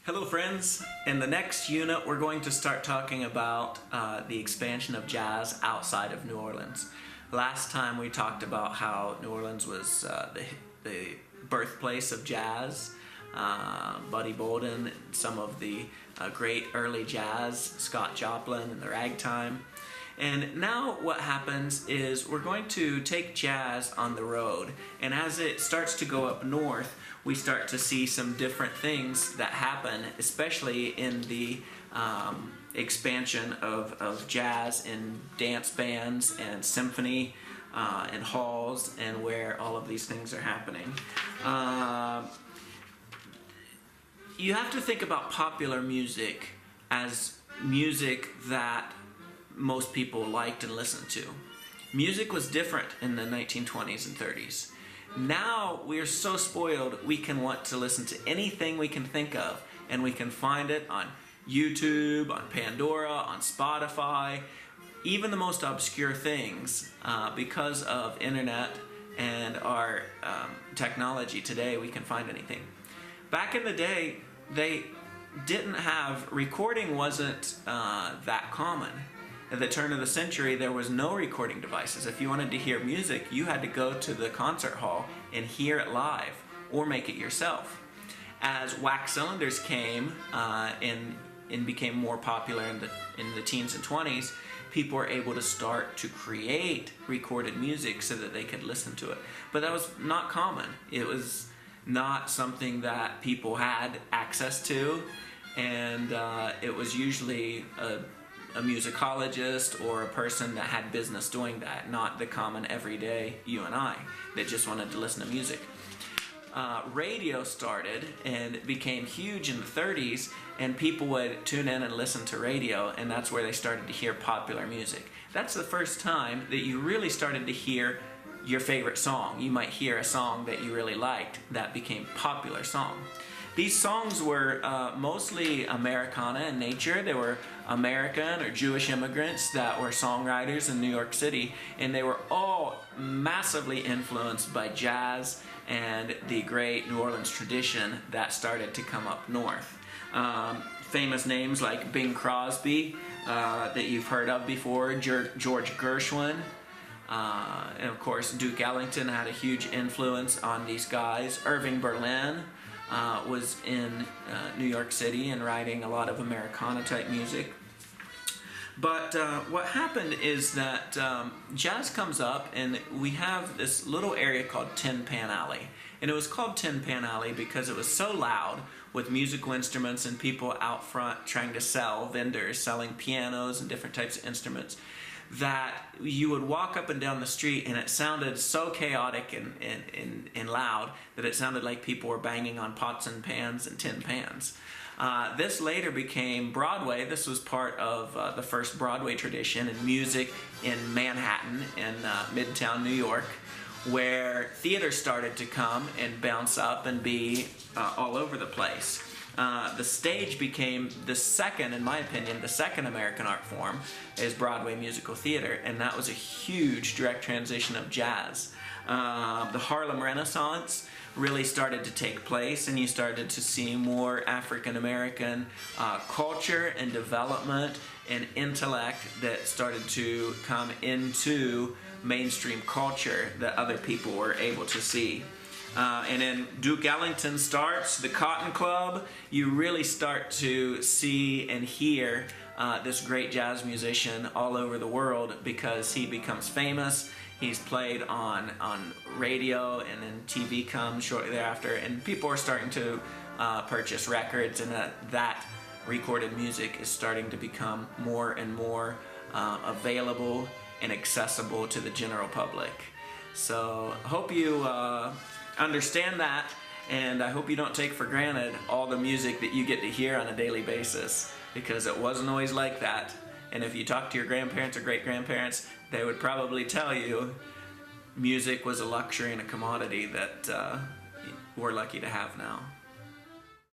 Hello friends, in the next unit we're going to start talking about the expansion of jazz outside of New Orleans. Last time we talked about how New Orleans was the birthplace of jazz, Buddy Bolden, some of the great early jazz, Scott Joplin and the ragtime. And now what happens is we're going to take jazz on the road, and as it starts to go up north, we start to see some different things that happen, especially in the expansion of jazz in dance bands and symphony and halls, and where all of these things are happening. You have to think about popular music as music that most people liked and listened to. Music was different in the 1920s and 30s. Now we're so spoiled we can want to listen to anything we can think of, and we can find it on YouTube, on Pandora, on Spotify, even the most obscure things. Because of internet and our technology today, we can find anything. Back in the day, they didn't have, recording wasn't that common. At the turn of the century, there was no recording devices. If you wanted to hear music, you had to go to the concert hall and hear it live, or make it yourself. As wax cylinders came and became more popular in the teens and 20s, people were able to start to create recorded music so that they could listen to it. But that was not common. It was not something that people had access to, and it was usually a musicologist or a person that had business doing that, not the common everyday you and I that just wanted to listen to music. Radio started and it became huge in the 30s, and people would tune in and listen to radio, and that's where they started to hear popular music. That's the first time that you really started to hear your favorite song. You might hear a song that you really liked that became a popular song. These songs were mostly Americana in nature. They were American or Jewish immigrants that were songwriters in New York City, and they were all massively influenced by jazz and the great New Orleans tradition that started to come up north. Famous names like Bing Crosby that you've heard of before, George Gershwin, and of course Duke Ellington had a huge influence on these guys. Irving Berlin was in New York City and writing a lot of Americana type music. But what happened is that jazz comes up, and we have this little area called Tin Pan Alley. And it was called Tin Pan Alley because it was so loud, with musical instruments and people out front trying to sell, vendors selling pianos and different types of instruments, that you would walk up and down the street and it sounded so chaotic and loud that it sounded like people were banging on pots and pans and tin pans. This later became Broadway. This was part of the first Broadway tradition in music in Manhattan, in Midtown New York, where theater started to come and bounce up and be all over the place. The stage became the second, in my opinion, the second American art form is Broadway musical theater, and that was a huge direct transition of jazz. The Harlem Renaissance really started to take place, and you started to see more African American culture and development and intellect that started to come into mainstream culture that other people were able to see. And then Duke Ellington starts, the Cotton Club. You really start to see and hear this great jazz musician all over the world because he becomes famous. He's played on radio, and then TV comes shortly thereafter, and people are starting to purchase records, and that recorded music is starting to become more and more available and accessible to the general public. So I hope you understand that, and I hope you don't take for granted all the music that you get to hear on a daily basis, because it wasn't always like that. And if you talk to your grandparents or great-grandparents, they would probably tell you music was a luxury and a commodity that we're lucky to have now.